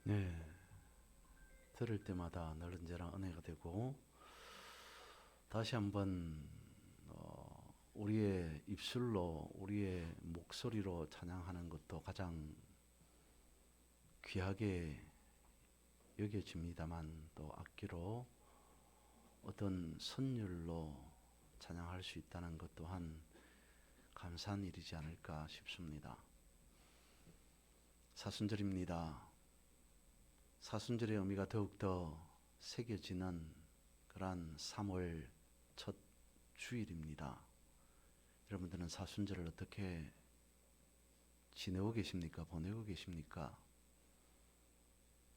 네, 들을 때마다 늘 언제나 은혜가 되고 다시 한번 우리의 입술로 우리의 목소리로 찬양하는 것도 가장 귀하게 여겨집니다만 또 악기로 어떤 선율로 찬양할 수 있다는 것 또한 감사한 일이지 않을까 싶습니다. 사순절입니다. 사순절의 의미가 더욱더 새겨지는 그러한 3월 첫 주일입니다. 여러분들은 사순절을 어떻게 지내고 계십니까? 보내고 계십니까?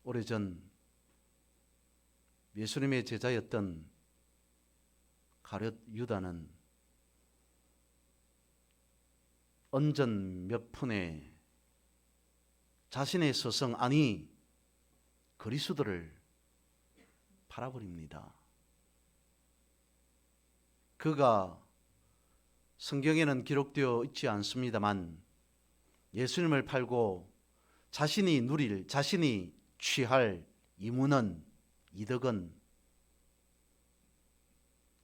오래전 예수님의 제자였던 가룟 유다는 언전 몇 푼에 자신의 스승 아니 그리스도를 팔아버립니다. 그가 성경에는 기록되어 있지 않습니다만 예수님을 팔고 자신이 누릴, 자신이 취할 이문은, 이득은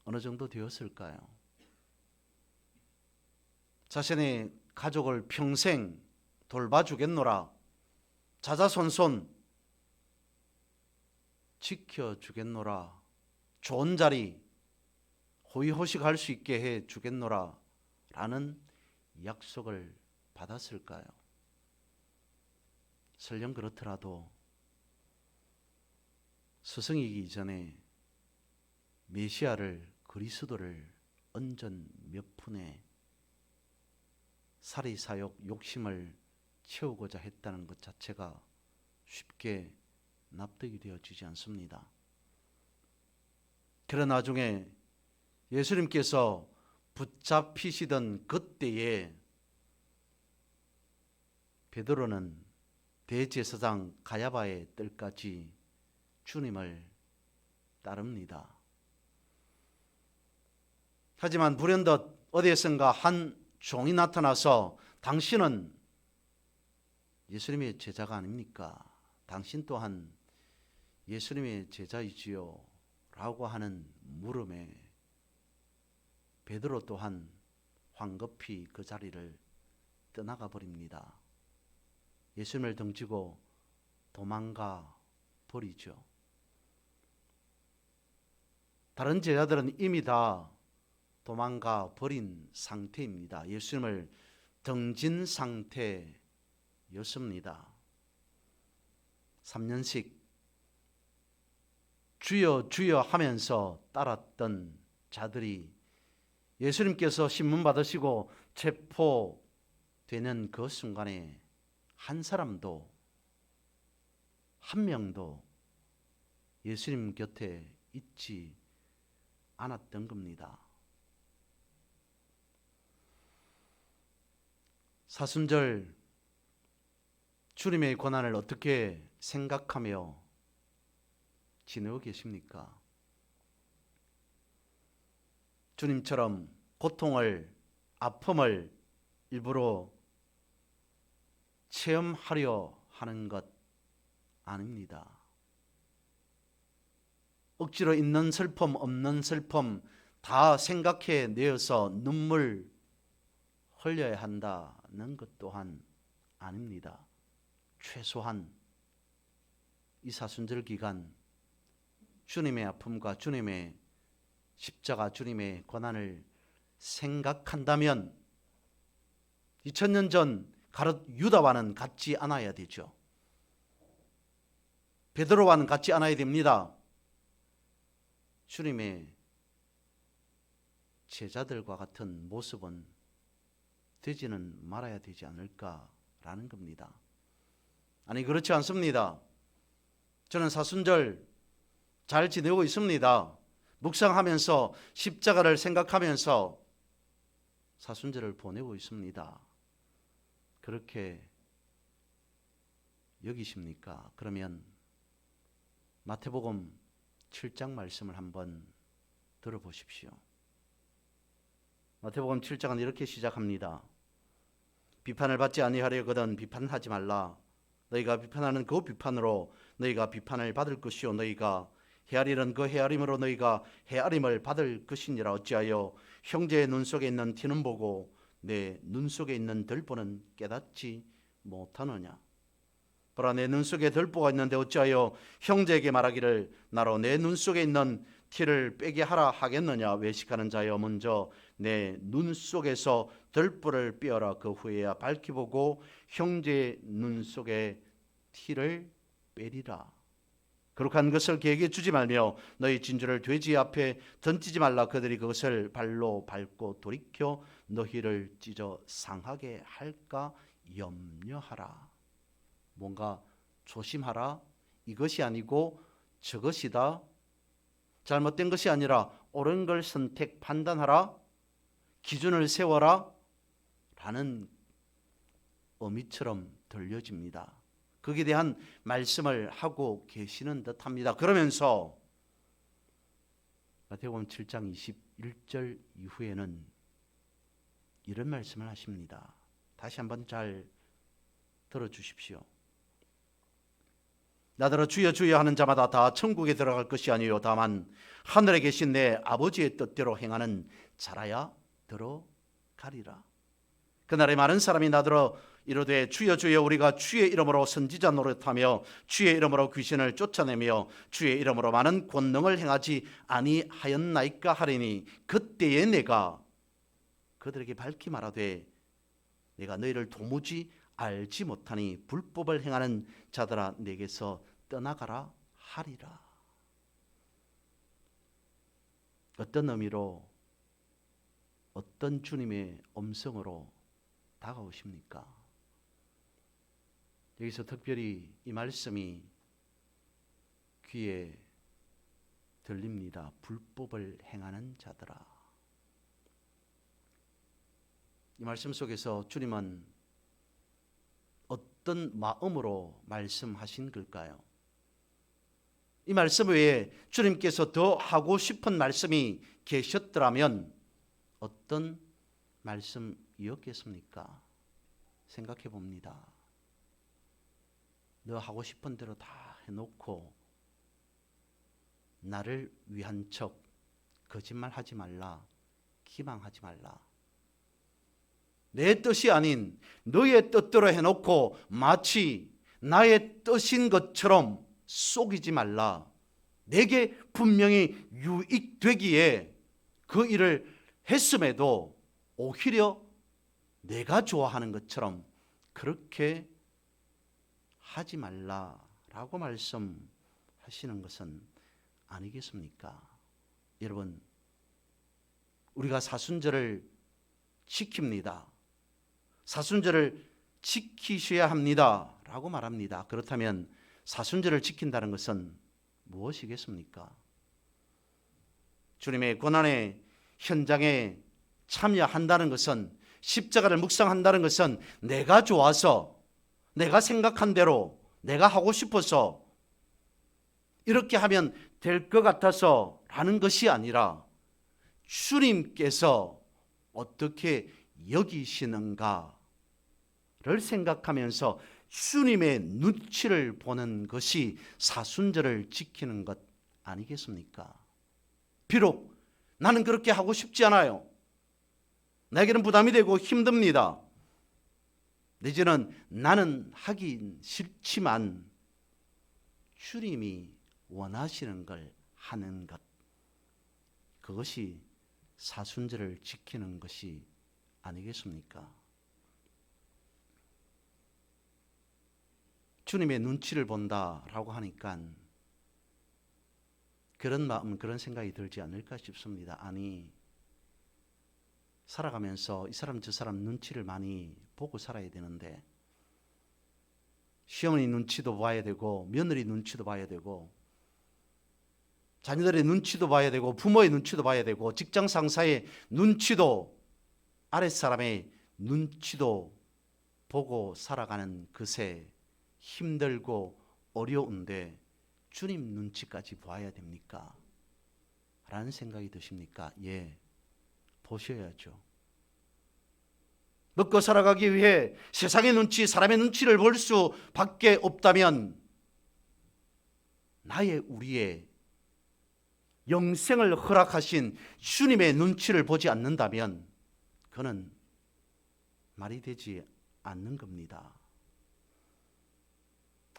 어느 정도 되었을까요? 자신의 가족을 평생 돌봐주겠노라, 자자손손 지켜주겠노라, 좋은 자리 호의호식할 수 있게 해주겠노라 라는 약속을 받았을까요? 설령 그렇더라도 스승이기 전에 메시아를 그리스도를 언전 몇 푼에 사리사욕 욕심을 채우고자 했다는 것 자체가 쉽게 납득이 되어지지 않습니다. 그러나 나중에 예수님께서 붙잡히시던 그때에 베드로는 대제사장 가야바의 뜰까지 주님을 따릅니다. 하지만 불현듯 어디에선가 한 종이 나타나서 당신은 예수님의 제자가 아닙니까? 당신 또한 예수님의 제자이지요? 라고 하는 물음에 베드로 또한 황급히 그 자리를 떠나가 버립니다. 예수님을 등지고 도망가 버리죠. 다른 제자들은 이미 다 도망가 버린 상태입니다. 예수님을 등진 상태였습니다. 3년씩 주여 주여 하면서 따랐던 자들이 예수님께서 신문 받으시고 체포되는 그 순간에 한 사람도, 한 명도 예수님 곁에 있지 않았던 겁니다. 사순절 주님의 고난을 어떻게 생각하며 지내고 계십니까? 주님처럼 고통을, 아픔을 일부러 체험하려 하는 것 아닙니다. 억지로 있는 슬픔, 없는 슬픔 다 생각해 내어서 눈물 흘려야 한다는 것 또한 아닙니다. 최소한 이 사순절 기간 주님의 아픔과 주님의 십자가, 주님의 고난을 생각한다면 2000년 전 가룟 유다와는 같지 않아야 되죠. 베드로와는 같지 않아야 됩니다. 주님의 제자들과 같은 모습은 되지는 말아야 되지 않을까라는 겁니다. 아니 그렇지 않습니다. 저는 사순절 잘 지내고 있습니다. 묵상하면서 십자가를 생각하면서 사순절을 보내고 있습니다. 그렇게 여기십니까? 그러면 마태복음 7장 말씀을 한번 들어보십시오. 마태복음 7장은 이렇게 시작합니다. 비판을 받지 아니하려거든 비판하지 말라. 너희가 비판하는 그 비판으로 너희가 비판을 받을 것이요 너희가 헤아리는 그 헤아림으로 너희가 헤아림을 받을 것이니라. 어찌하여 형제의 눈 속에 있는 티는 보고 내 눈 속에 있는 들보는 깨닫지 못하느냐. 보라, 내 눈 속에 들보가 있는데 어찌하여 형제에게 말하기를 나로 내 눈 속에 있는 티를 빼게 하라 하겠느냐. 외식하는 자여, 먼저 내 눈 속에서 들보를 빼어라. 그 후에야 밝히 보고 형제의 눈 속에 티를 빼리라. 거룩한 것을 그에게 주지 말며 너희 진주를 돼지 앞에 던지지 말라. 그들이 그것을 발로 밟고 돌이켜 너희를 찢어 상하게 할까 염려하라. 뭔가 조심하라, 이것이 아니고 저것이다, 잘못된 것이 아니라 옳은 걸 선택 판단하라, 기준을 세워라 라는 의미처럼 들려집니다. 거기에 대한 말씀을 하고 계시는 듯합니다. 그러면서 마태복음 7장 21절 이후에는 이런 말씀을 하십니다. 다시 한번 잘 들어주십시오. 나더러 주여 주여 하는 자마다 다 천국에 들어갈 것이 아니요 다만 하늘에 계신 내 아버지의 뜻대로 행하는 자라야 들어가리라. 그날에 많은 사람이 나더러 이르되 주여 주여 우리가 주의 이름으로 선지자 노릇하며 주의 이름으로 귀신을 쫓아내며 주의 이름으로 많은 권능을 행하지 아니하였나이까 하리니 그때에 내가 그들에게 밝히 말하되 내가 너희를 도무지 알지 못하니 불법을 행하는 자들아 내게서 떠나가라 하리라. 어떤 의미로 어떤 주님의 음성으로 다가오십니까? 여기서 특별히 이 말씀이 귀에 들립니다. 불법을 행하는 자들아. 이 말씀 속에서 주님은 어떤 마음으로 말씀하신 걸까요? 이 말씀 외에 주님께서 더 하고 싶은 말씀이 계셨더라면 어떤 말씀이었겠습니까? 생각해 봅니다. 너 하고 싶은 대로 다 해놓고 나를 위한 척 거짓말하지 말라, 기망하지 말라. 내 뜻이 아닌 너의 뜻대로 해놓고 마치 나의 뜻인 것처럼 속이지 말라. 내게 분명히 유익되기에 그 일을 했음에도 오히려 내가 좋아하는 것처럼 그렇게 하지 말라라고 말씀하시는 것은 아니겠습니까? 여러분, 우리가 사순절을 지킵니다. 사순절을 지키셔야 합니다 라고 말합니다. 그렇다면 사순절을 지킨다는 것은 무엇이겠습니까? 주님의 고난의 현장에 참여한다는 것은, 십자가를 묵상한다는 것은 내가 좋아서, 내가 생각한 대로, 내가 하고 싶어서 이렇게 하면 될 것 같아서 라는 것이 아니라 주님께서 어떻게 여기시는가를 생각하면서 주님의 눈치를 보는 것이 사순절을 지키는 것 아니겠습니까? 비록 나는 그렇게 하고 싶지 않아요. 나에게는 부담이 되고 힘듭니다. 내지는 나는 하긴 싫지만 주님이 원하시는 걸 하는 것, 그것이 사순절을 지키는 것이 아니겠습니까? 주님의 눈치를 본다라고 하니까 그런 마음, 그런 생각이 들지 않을까 싶습니다. 아니, 살아가면서 이 사람 저 사람 눈치를 많이 보고 살아야 되는데 시어머니 눈치도 봐야 되고 며느리 눈치도 봐야 되고 자녀들의 눈치도 봐야 되고 부모의 눈치도 봐야 되고 직장 상사의 눈치도, 아랫사람의 눈치도 보고 살아가는 것에 힘들고 어려운데 주님 눈치까지 봐야 됩니까? 라는 생각이 드십니까? 예, 보셔야죠. 먹고 살아가기 위해 세상의 눈치, 사람의 눈치를 볼 수밖에 없다면 우리의 영생을 허락하신 주님의 눈치를 보지 않는다면 그는 말이 되지 않는 겁니다.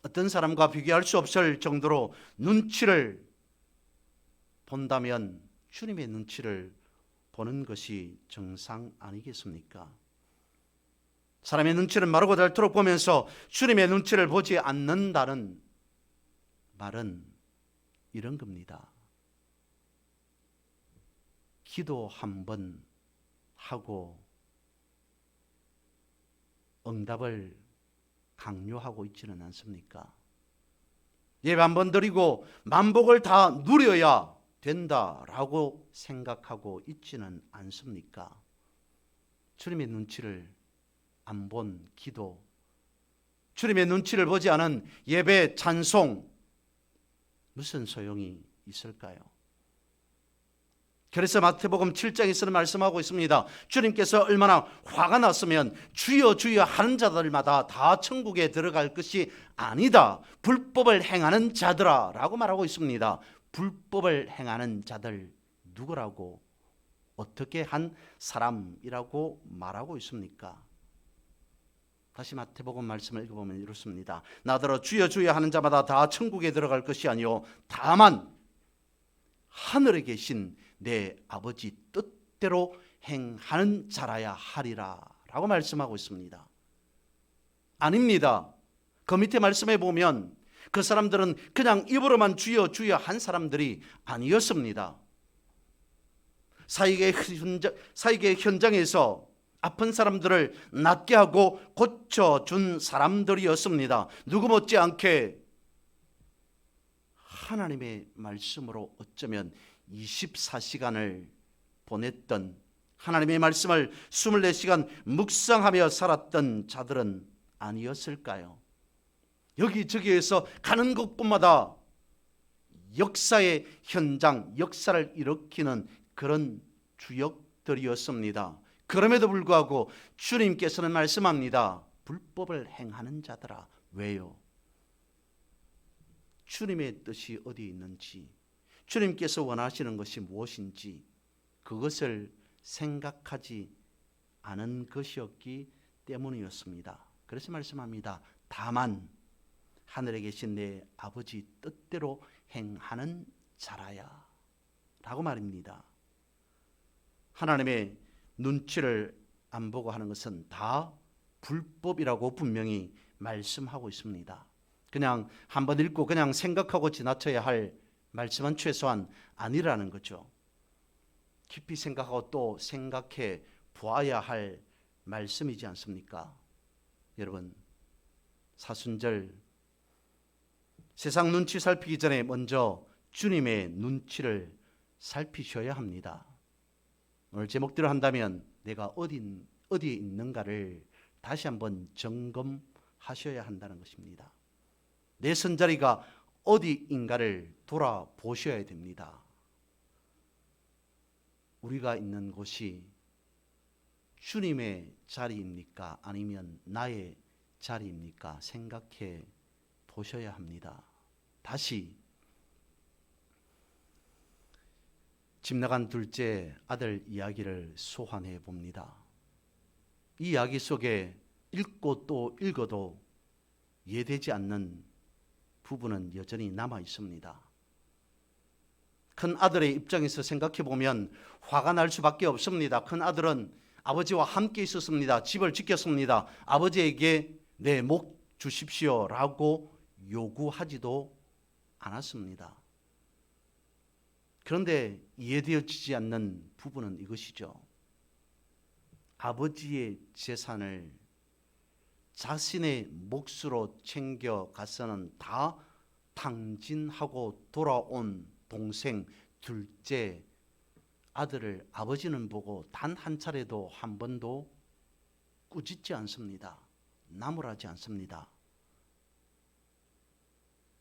어떤 사람과 비교할 수 없을 정도로 눈치를 본다면 주님의 눈치를 보는 것이 정상 아니겠습니까? 사람의 눈치를 마르고 닳도록 보면서 주님의 눈치를 보지 않는다는 말은 이런 겁니다. 기도 한 번 하고 응답을 강요하고 있지는 않습니까? 예배 한 번 드리고 만복을 다 누려야 된다라고 생각하고 있지는 않습니까? 주님의 눈치를 안 본 기도, 주님의 눈치를 보지 않은 예배, 찬송, 무슨 소용이 있을까요? 그래서 마태복음 7장에서는 말씀하고 있습니다. 주님께서 얼마나 화가 났으면 주여 주여 하는 자들마다 다 천국에 들어갈 것이 아니다. 불법을 행하는 자들아 라고 말하고 있습니다. 불법을 행하는 자들 누구라고, 어떻게 한 사람이라고 말하고 있습니까? 다시 마태복음 말씀을 읽어보면 이렇습니다. 나더러 주여 주여 하는 자마다 다 천국에 들어갈 것이 아니요 다만 하늘에 계신 내 아버지 뜻대로 행하는 자라야 하리라 라고 말씀하고 있습니다. 아닙니다. 그 밑에 말씀해 보면 그 사람들은 그냥 입으로만 주여 주여 한 사람들이 아니었습니다. 사역의 현장에서 아픈 사람들을 낫게 하고 고쳐준 사람들이었습니다. 누구 못지않게 하나님의 말씀으로 어쩌면 24시간을 보냈던, 하나님의 말씀을 24시간 묵상하며 살았던 자들은 아니었을까요? 여기저기에서 가는 곳곳마다 역사의 현장, 역사를 일으키는 그런 주역들이었습니다. 그럼에도 불구하고 주님께서는 말씀합니다. 불법을 행하는 자들아. 왜요? 주님의 뜻이 어디 있는지, 주님께서 원하시는 것이 무엇인지 그것을 생각하지 않은 것이었기 때문이었습니다. 그래서 말씀합니다. 다만 하늘에 계신 내 아버지 뜻대로 행하는 자라야 라고 말입니다. 하나님의 눈치를 안 보고 하는 것은 다 불법이라고 분명히 말씀하고 있습니다. 그냥 한번 읽고 그냥 생각하고 지나쳐야 할 말씀은 최소한 아니라는 거죠. 깊이 생각하고 또 생각해 보아야 할 말씀이지 않습니까? 여러분, 사순절 세상 눈치 살피기 전에 먼저 주님의 눈치를 살피셔야 합니다. 오늘 제목대로 한다면 내가 어디에 있는가를 다시 한번 점검하셔야 한다는 것입니다. 내 선자리가 어디인가를 돌아보셔야 됩니다. 우리가 있는 곳이 주님의 자리입니까? 아니면 나의 자리입니까? 생각해 보셔야 합니다. 다시 집 나간 둘째 아들 이야기를 소환해 봅니다. 이 이야기 속에 읽고 또 읽어도 이해되지 않는 부분은 여전히 남아 있습니다. 큰 아들의 입장에서 생각해 보면 화가 날 수밖에 없습니다. 큰 아들은 아버지와 함께 있었습니다. 집을 지켰습니다. 아버지에게 내 목 주십시오라고 요구하지도 않았습니다. 그런데 이해되어지지 않는 부분은 이것이죠. 아버지의 재산을 자신의 몫으로 챙겨가서는 다 탕진하고 돌아온 동생 둘째 아들을 아버지는 보고 단 한 차례도 한 번도 꾸짖지 않습니다. 나무라지 않습니다.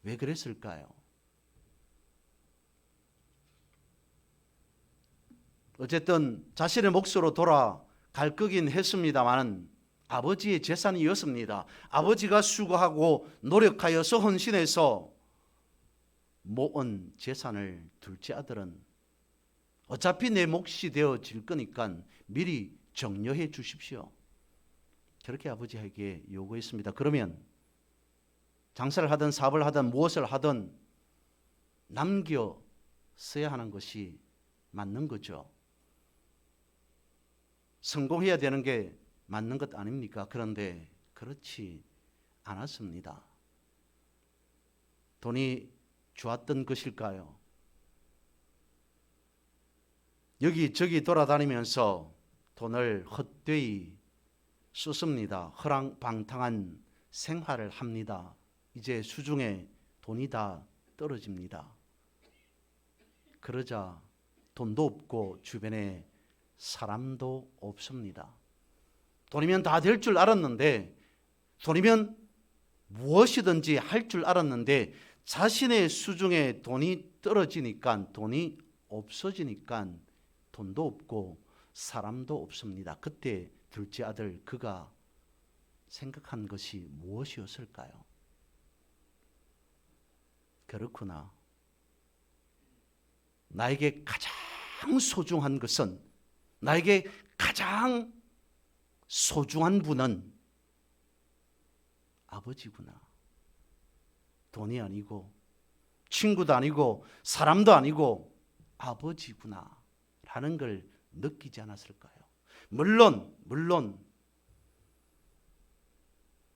왜 그랬을까요? 어쨌든 자신의 몫으로 갈 거긴 했습니다만 아버지의 재산이었습니다. 아버지가 수고하고 노력하여서 헌신해서 모은 재산을 둘째 아들은 어차피 내 몫이 되어질 거니까 미리 정려해 주십시오. 그렇게 아버지에게 요구했습니다. 그러면 장사를 하든 사업을 하든 무엇을 하든 남겨 써야 하는 것이 맞는 거죠. 성공해야 되는 게 맞는 것 아닙니까? 그런데 그렇지 않았습니다. 돈이 좋았던 것일까요? 여기저기 돌아다니면서 돈을 헛되이 썼습니다. 허랑방탕한 생활을 합니다. 이제 수중에 돈이 다 떨어집니다. 그러자 돈도 없고 주변에 사람도 없습니다. 돈이면 다 될 줄 알았는데, 돈이면 무엇이든지 할 줄 알았는데 자신의 수중에 돈이 떨어지니까, 돈이 없어지니까 돈도 없고 사람도 없습니다. 그때 둘째 아들 그가 생각한 것이 무엇이었을까요? 그렇구나. 나에게 가장 소중한 것은, 나에게 가장 소중한 분은 아버지구나. 돈이 아니고 친구도 아니고 사람도 아니고 아버지구나 라는 걸 느끼지 않았을까요? 물론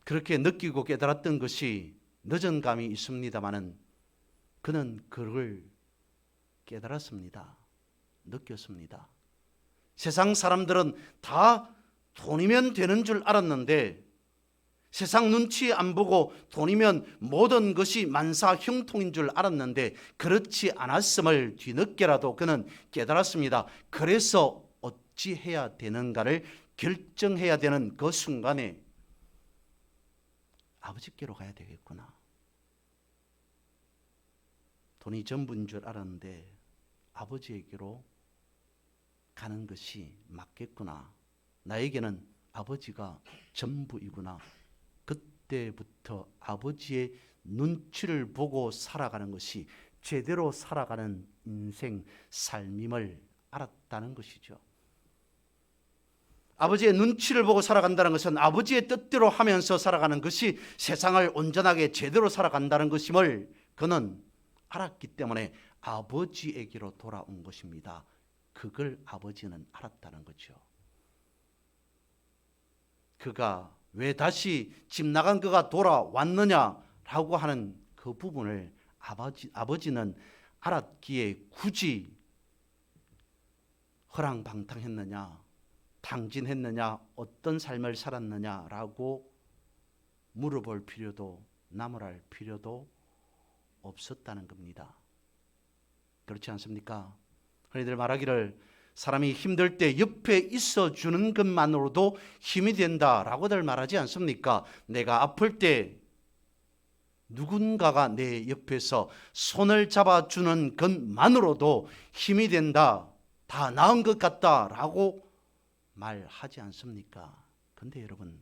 그렇게 느끼고 깨달았던 것이 늦은 감이 있습니다마는 그는 그걸 깨달았습니다. 느꼈습니다. 세상 사람들은 다 돈이면 되는 줄 알았는데, 세상 눈치 안 보고 돈이면 모든 것이 만사형통인 줄 알았는데 그렇지 않았음을 뒤늦게라도 그는 깨달았습니다. 그래서 어찌해야 되는가를 결정해야 되는 그 순간에 아버지께로 가야 되겠구나. 돈이 전부인 줄 알았는데 아버지에게로 가는 것이 맞겠구나. 나에게는 아버지가 전부이구나. 그때부터 아버지의 눈치를 보고 살아가는 것이 제대로 살아가는 인생 삶임을 알았다는 것이죠. 아버지의 눈치를 보고 살아간다는 것은 아버지의 뜻대로 하면서 살아가는 것이 세상을 온전하게 제대로 살아간다는 것임을 그는 알았기 때문에 아버지에게로 돌아온 것입니다. 그걸 아버지는 알았다는 거죠. 그가 왜 다시 집 나간 그가 돌아왔느냐라고 하는 그 부분을 아버지는 알았기에 굳이 허랑방탕했느냐, 탕진했느냐, 어떤 삶을 살았느냐라고 물어볼 필요도 나무랄 필요도 없었다는 겁니다. 그렇지 않습니까? 흔히들 말하기를 사람이 힘들 때 옆에 있어주는 것만으로도 힘이 된다라고들 말하지 않습니까? 내가 아플 때 누군가가 내 옆에서 손을 잡아주는 것만으로도 힘이 된다, 다 나은 것 같다라고 말하지 않습니까? 근데 여러분,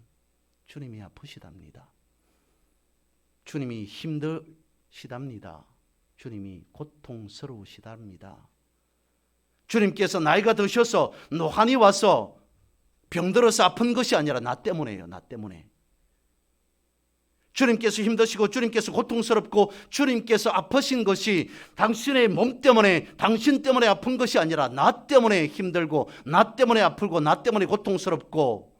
주님이 아프시답니다. 주님이 힘드시답니다. 주님이 고통스러우시답니다. 주님께서 나이가 드셔서 노환이 와서 병들어서 아픈 것이 아니라 나 때문에요. 나 때문에. 주님께서 힘드시고 주님께서 고통스럽고 주님께서 아프신 것이 당신의 몸 때문에, 당신 때문에 아픈 것이 아니라 나 때문에 힘들고 나 때문에 아프고 나 때문에 고통스럽고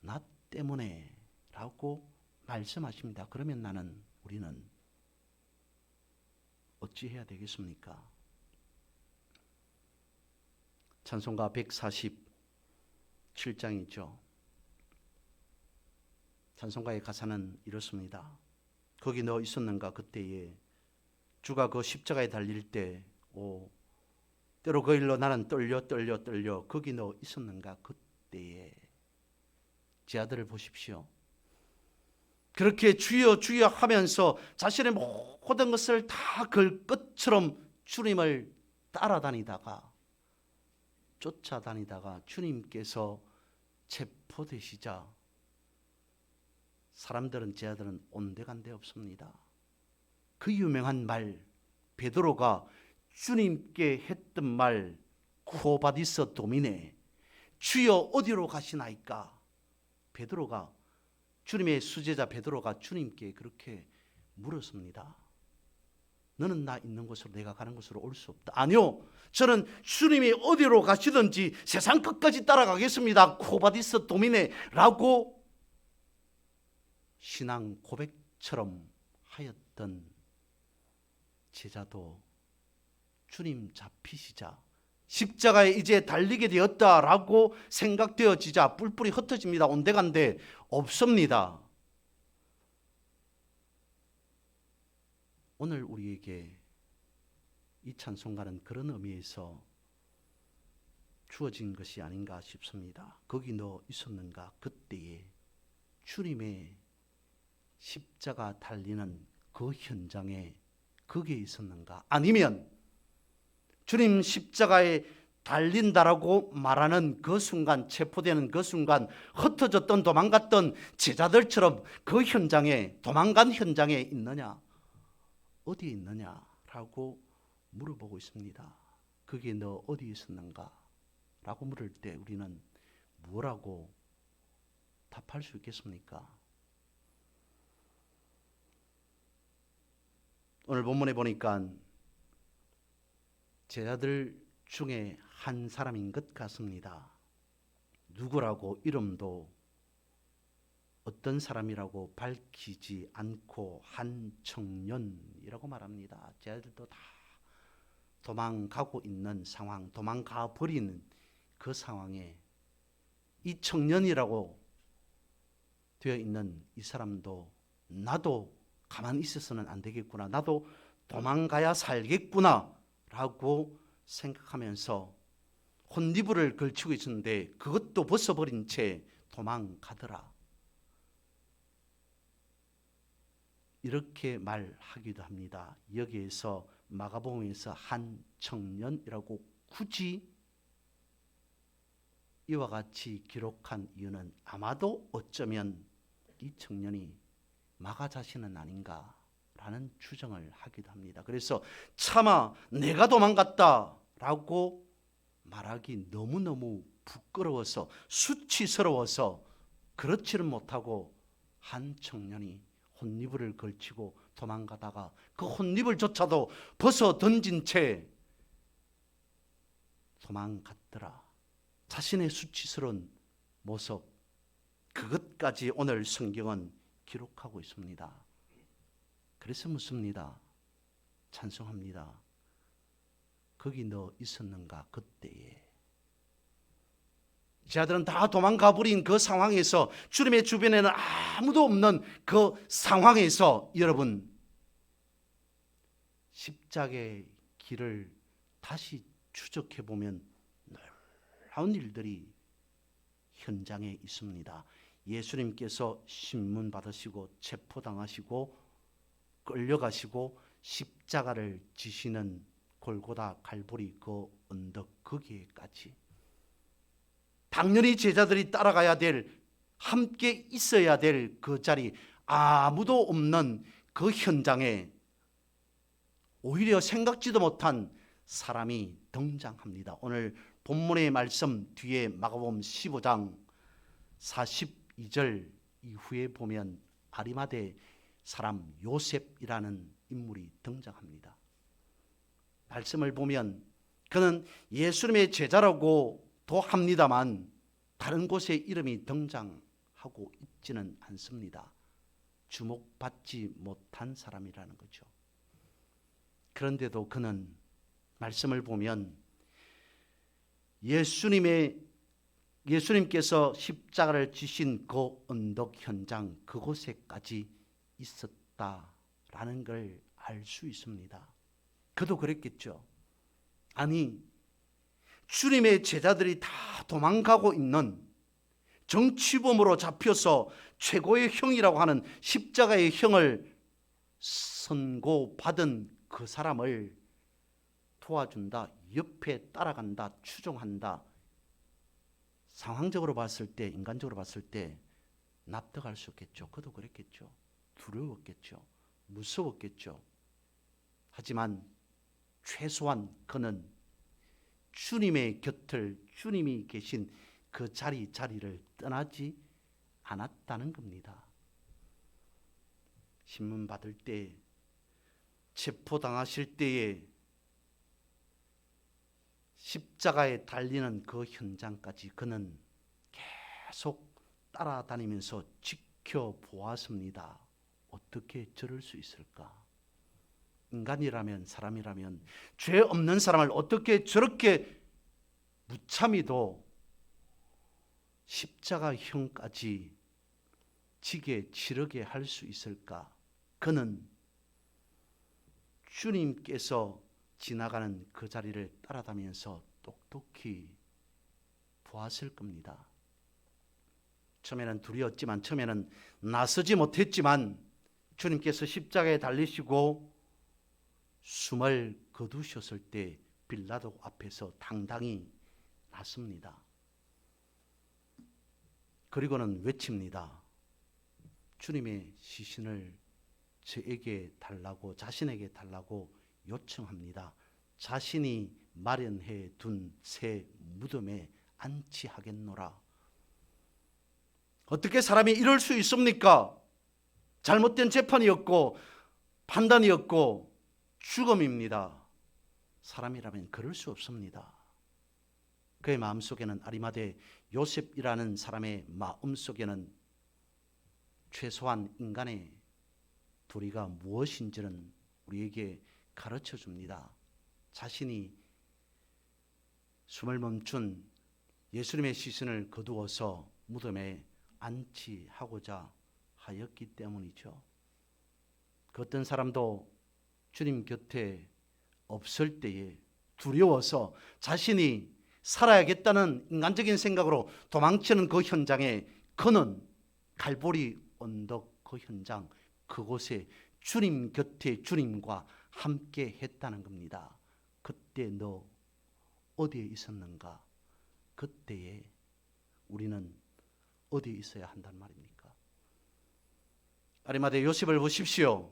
나 때문에 라고 말씀하십니다. 그러면 우리는 어찌해야 되겠습니까? 찬송가 147장이죠. 찬송가의 가사는 이렇습니다. 거기 너 있었는가 그때에 주가 그 십자가에 달릴 때 때로 그 일로 나는 떨려 거기 너 있었는가 그때에. 제 아들을 보십시오. 그렇게 주여 주여 하면서 자신의 모든 것을 다 걸 것처럼 주님을 따라다니다가 쫓아다니다가 주님께서 체포되시자 사람들은 제자들은 온데간데 없습니다. 그 유명한 말, 베드로가 주님께 했던 말, 쿠오바디스 도미네, 주여 어디로 가시나이까? 베드로가, 주님의 수제자 베드로가 주님께 그렇게 물었습니다. 너는 나 있는 곳으로, 내가 가는 곳으로 올 수 없다. 아니요, 저는 주님이 어디로 가시든지 세상 끝까지 따라가겠습니다. 쿠오바디스 도미네 라고 신앙 고백처럼 하였던 제자도 주님 잡히시자 십자가에 이제 달리게 되었다라고 생각되어지자 뿔뿔이 흩어집니다. 온데간데 없습니다. 오늘 우리에게 이 찬송가는 그런 의미에서 주어진 것이 아닌가 싶습니다. 거기 너 있었는가? 그때에 주님의 십자가 달리는 그 현장에 거기에 있었는가? 아니면 주님 십자가에 달린다라고 말하는 그 순간, 체포되는 그 순간 흩어졌던 도망갔던 제자들처럼 그 현장에, 도망간 현장에 있느냐? 어디에 있느냐라고 물어보고 있습니다. 거기에 너 어디에 있었는가? 라고 물을 때 우리는 뭐라고 답할 수 있겠습니까? 오늘 본문에 보니까 제자들 중에 한 사람인 것 같습니다. 누구라고 이름도 어떤 사람이라고 밝히지 않고 한 청년이라고 말합니다. 제자들도 다 도망가고 있는 상황, 도망가 버리는 그 상황에 이 청년이라고 되어 있는 이 사람도 나도 가만히 있어서는 안 되겠구나, 나도 도망가야 살겠구나 라고 생각하면서 혼니부를 걸치고 있었는데 그것도 벗어버린 채 도망가더라, 이렇게 말하기도 합니다. 여기에서 마가복음에서 한 청년이라고 굳이 이와 같이 기록한 이유는 아마도 어쩌면 이 청년이 마가 자신은 아닌가라는 추정을 하기도 합니다. 그래서 차마 내가 도망갔다라고 말하기 너무너무 부끄러워서, 수치스러워서 그렇지는 못하고 한 청년이 혼니부를 걸치고 도망가다가 그 혼니부조차도 벗어 던진 채 도망갔더라. 자신의 수치스러운 모습, 그것까지 오늘 성경은 기록하고 있습니다. 그래서 묻습니다. 찬송합니다. 거기 너 있었는가? 그때에. 제자들은 다 도망가 버린 그 상황에서, 주님의 주변에는 아무도 없는 그 상황에서 여러분, 십자가의 길을 다시 추적해 보면 놀라운 일들이 현장에 있습니다. 예수님께서 신문 받으시고 체포당하시고 끌려가시고 십자가를 지시는 골고다 갈보리 그 언덕, 거기에까지 당연히 제자들이 따라가야 될, 함께 있어야 될 그 자리, 아무도 없는 그 현장에 오히려 생각지도 못한 사람이 등장합니다. 오늘 본문의 말씀 뒤에 마가복음 15장 42절 이후에 보면 아리마대 사람 요셉이라는 인물이 등장합니다. 말씀을 보면 그는 예수님의 제자라고도 합니다만 다른 곳에 이름이 등장하고 있지는 않습니다. 주목받지 못한 사람이라는 거죠. 그런데도 그는 말씀을 보면 예수님께서 십자가를 지신 그 언덕 현장, 그곳에까지 있었다라는 걸 알 수 있습니다. 그도 그랬겠죠. 아니, 주님의 제자들이 다 도망가고 있는, 정치범으로 잡혀서 최고의 형이라고 하는 십자가의 형을 선고받은 그 사람을 도와준다, 옆에 따라간다, 추종한다, 상황적으로 봤을 때, 인간적으로 봤을 때 납득할 수 없겠죠. 그도 그랬겠죠. 두려웠겠죠. 무서웠겠죠. 하지만 최소한 그는 주님의 곁을, 주님이 계신 그 자리를 떠나지 않았다는 겁니다. 신문 받을 때, 체포당하실 때에 십자가에 달리는 그 현장까지 그는 계속 따라다니면서 지켜보았습니다. 어떻게 저럴 수 있을까? 인간이라면, 사람이라면, 죄 없는 사람을 어떻게 저렇게 무참히도 십자가형까지 지게 치르게 할 수 있을까? 그는 주님께서 지나가는 그 자리를 따라다니면서 똑똑히 보았을 겁니다. 처음에는 두려웠지만, 처음에는 나서지 못했지만 주님께서 십자가에 달리시고 숨을 거두셨을 때 빌라도 앞에서 당당히 났습니다. 그리고는 외칩니다. 주님의 시신을 저에게 달라고, 자신에게 달라고 요청합니다. 자신이 마련해 둔 새 무덤에 안치하겠노라. 어떻게 사람이 이럴 수 있습니까? 잘못된 재판이었고 판단이었고 죽음입니다. 사람이라면 그럴 수 없습니다. 그의 마음속에는, 아리마대 요셉이라는 사람의 마음속에는 최소한 인간의 도리가 무엇인지는 우리에게 가르쳐 줍니다. 자신이 숨을 멈춘 예수님의 시신을 거두어서 무덤에 안치하고자 하였기 때문이죠. 그 어떤 사람도 주님 곁에 없을 때에 두려워서 자신이 살아야겠다는 인간적인 생각으로 도망치는 그 현장에 그는 갈보리 언덕 그 현장, 그곳에 주님 곁에 주님과 함께 했다는 겁니다. 그때 너 어디에 있었는가? 그때에 우리는 어디에 있어야 한단 말입니까? 아리마대 요셉을 보십시오.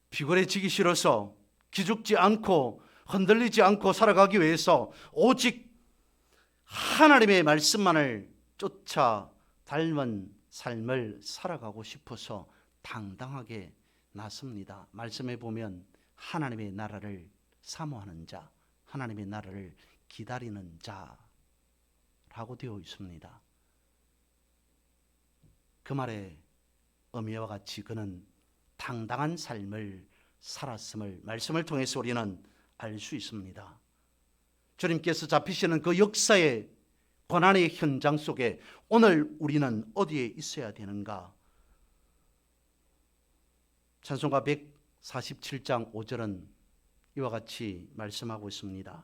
비굴해지기 싫어서 기죽지 않고 흔들리지 않고 살아가기 위해서 오직 하나님의 말씀만을 쫓아 닮은 삶을 살아가고 싶어서 당당하게 나섭니다. 말씀에 보면 하나님의 나라를 사모하는 자, 하나님의 나라를 기다리는 자라고 되어 있습니다. 그 말의 의미와 같이 그는 당당한 삶을 살았음을 말씀을 통해서 우리는 알 수 있습니다. 주님께서 잡히시는 그 역사의 고난의 현장 속에 오늘 우리는 어디에 있어야 되는가? 찬송가 147장 5절은 이와 같이 말씀하고 있습니다.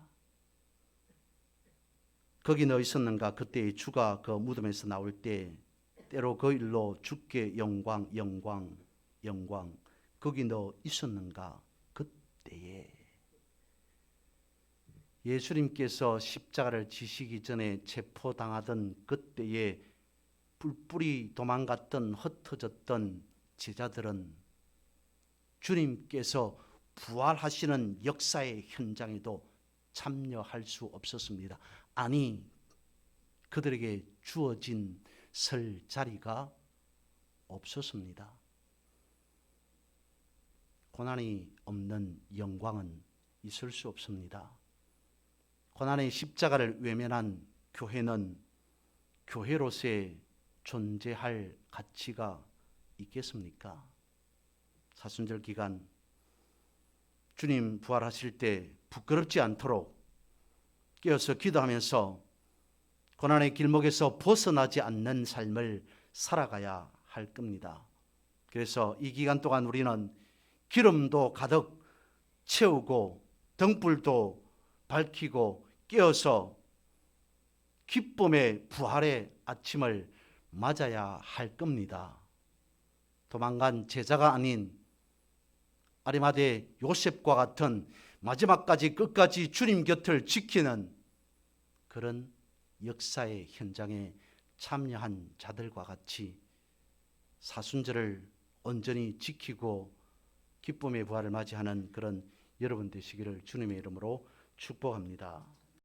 거기 너 있었는가? 그때 주가 그 무덤에서 나올 때 때로 그 일로 주께 영광 영광 영광. 거기 너 있었는가? 그때에 예수님께서 십자가를 지시기 전에 체포당하던 그때에 뿔뿔이 도망갔던 흩어졌던 제자들은 주님께서 부활하시는 역사의 현장에도 참여할 수 없었습니다. 아니, 그들에게 주어진 설 자리가 없었습니다. 고난이 없는 영광은 있을 수 없습니다. 고난의 십자가를 외면한 교회는 교회로서의 존재할 가치가 있겠습니까? 사순절 기간 주님 부활하실 때 부끄럽지 않도록 깨어서 기도하면서 고난의 길목에서 벗어나지 않는 삶을 살아가야 할 겁니다. 그래서 이 기간 동안 우리는 기름도 가득 채우고 등불도 밝히고 깨어서 기쁨의 부활의 아침을 맞아야 할 겁니다. 도망간 제자가 아닌 아리마대 요셉과 같은 마지막까지 끝까지 주님 곁을 지키는 그런 역사의 현장에 참여한 자들과 같이 사순절을 온전히 지키고 기쁨의 부활을 맞이하는 그런 여러분 되시기를 주님의 이름으로 축복합니다.